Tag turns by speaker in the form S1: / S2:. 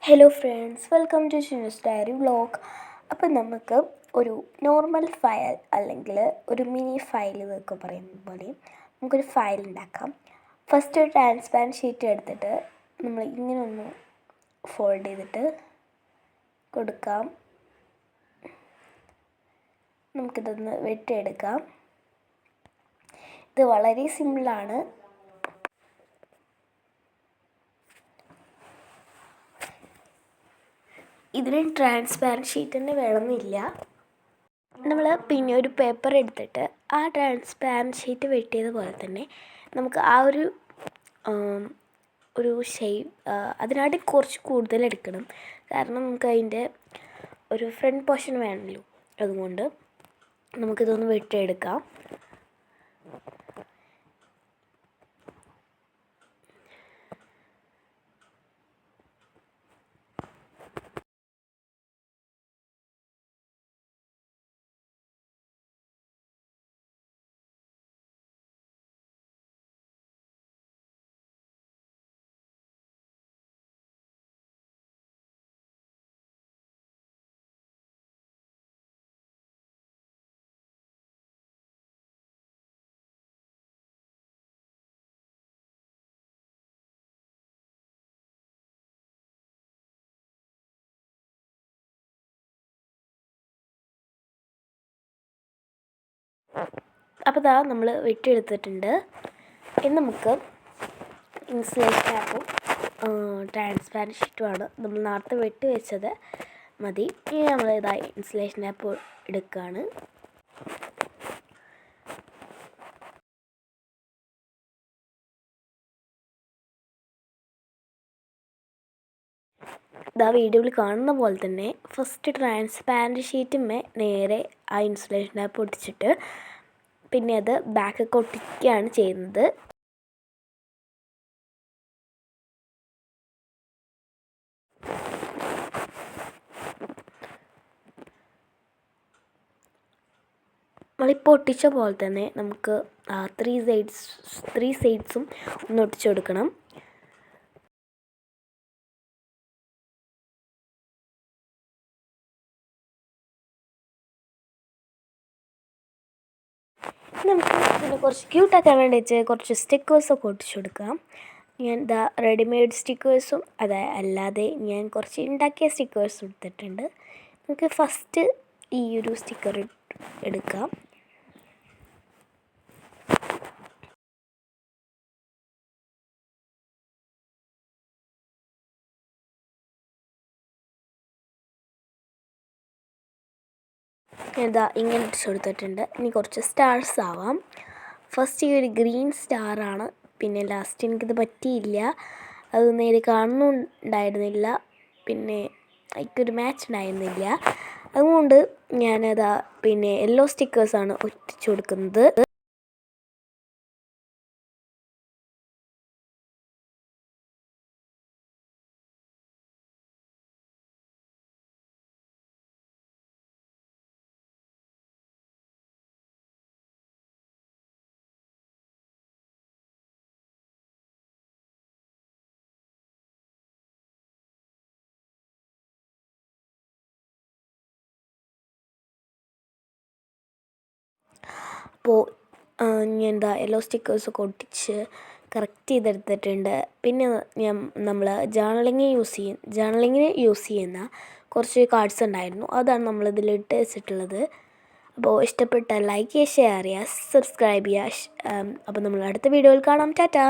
S1: Hello friends, welcome to Shinu's diary vlog. അപ്പം നമുക്ക് ഒരു നോർമൽ ഫയൽ അല്ലെങ്കിൽ ഒരു മിനി ഫയൽ എന്നൊക്കെ പറയുന്ന പോലെ നമുക്കൊരു ഫയൽ ഉണ്ടാക്കാം. ഫസ്റ്റ് ഒരു ട്രാൻസ്പാരൻറ്റ് ഷീറ്റ് എടുത്തിട്ട് നമ്മൾ ഇങ്ങനെ ഒന്ന് ഫോൾഡ് ചെയ്തിട്ട് കൊടുക്കാം. നമുക്കിതൊന്ന് വെട്ടിയെടുക്കാം. ഇത് വളരെ സിമ്പിളാണ്. ഇതിന് ട്രാൻസ്പാരൻറ്റ് ഷീറ്റ് തന്നെ വേണമെന്നില്ല. നമ്മൾ പിന്നെ ഒരു പേപ്പർ എടുത്തിട്ട് ആ ട്രാൻസ്പാരൻറ്റ് ഷീറ്റ് വെട്ടിയതുപോലെ തന്നെ നമുക്ക് ആ ഒരു ഷേപ്പ് അതിനായിട്ട് കുറച്ച് കൂടുതൽ എടുക്കണം. കാരണം നമുക്ക് അതിൻ്റെ ഒരു ഫ്രണ്ട് പോർഷൻ വേണമല്ലോ. അതുകൊണ്ട് നമുക്കിതൊന്ന് വെട്ടിയെടുക്കാം. അപ്പോൾ ഇതാ നമ്മൾ വെട്ടിയെടുത്തിട്ടുണ്ട്. ഇനി നമുക്ക് ഇൻസുലേഷൻ ടാപ്പും ട്രാൻസ്പാരൻറ്റ് ഷീറ്റുമാണ് നമ്മൾ നേരത്തെ വെട്ടി വെച്ചത് മതി. ഇനി നമ്മൾ ഇതാ ഇൻസുലേഷൻ ടാപ്പ് എടുക്കുകയാണ്. ഇതാ വീഡിയോയിൽ കാണുന്ന പോലെ തന്നെ ഫസ്റ്റ് ട്രാൻസ്പാരൻറ്റ് ഷീറ്റുമേ നേരെ ആ ഇൻസുലേഷൻ ടാപ്പ് ഒട്ടിച്ചിട്ട് പിന്നെ അത് ബാക്കൊക്കെ ഒട്ടിക്കുകയാണ് ചെയ്യുന്നത്. നമ്മളിപ്പോൾ ഒട്ടിച്ച പോലെ തന്നെ നമുക്ക് ത്രീ സൈഡ്സും ഒന്ന് ഒട്ടിച്ചു കൊടുക്കണം. നമുക്ക് പിന്നെ കുറച്ച് ക്യൂട്ടാക്കാൻ വേണ്ടിയിട്ട് കുറച്ച് സ്റ്റിക്കേഴ്സൊക്കെ ഒട്ടിച്ചു കൊടുക്കാം. ഞാൻ റെഡിമെയ്ഡ് സ്റ്റിക്കേഴ്സും അല്ലാതെ ഞാൻ കുറച്ച് ഉണ്ടാക്കിയ സ്റ്റിക്കേഴ്സും എടുത്തിട്ടുണ്ട്. നമുക്ക് ഫസ്റ്റ് ഈ ഒരു സ്റ്റിക്കർ എടുക്കാം. ഇങ്ങനെ ഇട്ട് കൊടുത്തിട്ടുണ്ട്. ഇനി കുറച്ച് സ്റ്റാർസ് ആവാം. ഫസ്റ്റ് ഈ ഒരു ഗ്രീൻ സ്റ്റാറാണ്. പിന്നെ ലാസ്റ്റ് എനിക്കിത് പറ്റിയില്ല, അത് നേരെ കാണുന്നുണ്ടായിരുന്നില്ല, പിന്നെ എനിക്കൊരു മാച്ച് ഉണ്ടായിരുന്നില്ല. അതുകൊണ്ട് പിന്നെ യെല്ലോ സ്റ്റിക്കേഴ്സാണ് ഒട്ടിച്ചു കൊടുക്കുന്നത്. അപ്പോൾ ഞാൻ യെല്ലോ സ്റ്റിക്കേഴ്സൊക്കെ ഒട്ടിച്ച് കറക്റ്റ് ചെയ്തെടുത്തിട്ടുണ്ട്. പിന്നെ നമ്മൾ ജേർണലിങ്ങിന് യൂസ് ചെയ്യുന്ന കുറച്ച് കാർഡ്സ് ഉണ്ടായിരുന്നു. അതാണ് നമ്മളിതിലിട്ട് വെച്ചിട്ടുള്ളത്. അപ്പോൾ ഇഷ്ടപ്പെട്ട ലൈക്ക് ചെയ്യുക, ഷെയർ ചെയ്യുക, സബ്സ്ക്രൈബ് ചെയ്യുക. അപ്പോൾ നമ്മൾ അടുത്ത വീഡിയോയിൽ കാണാം. ടാറ്റാ.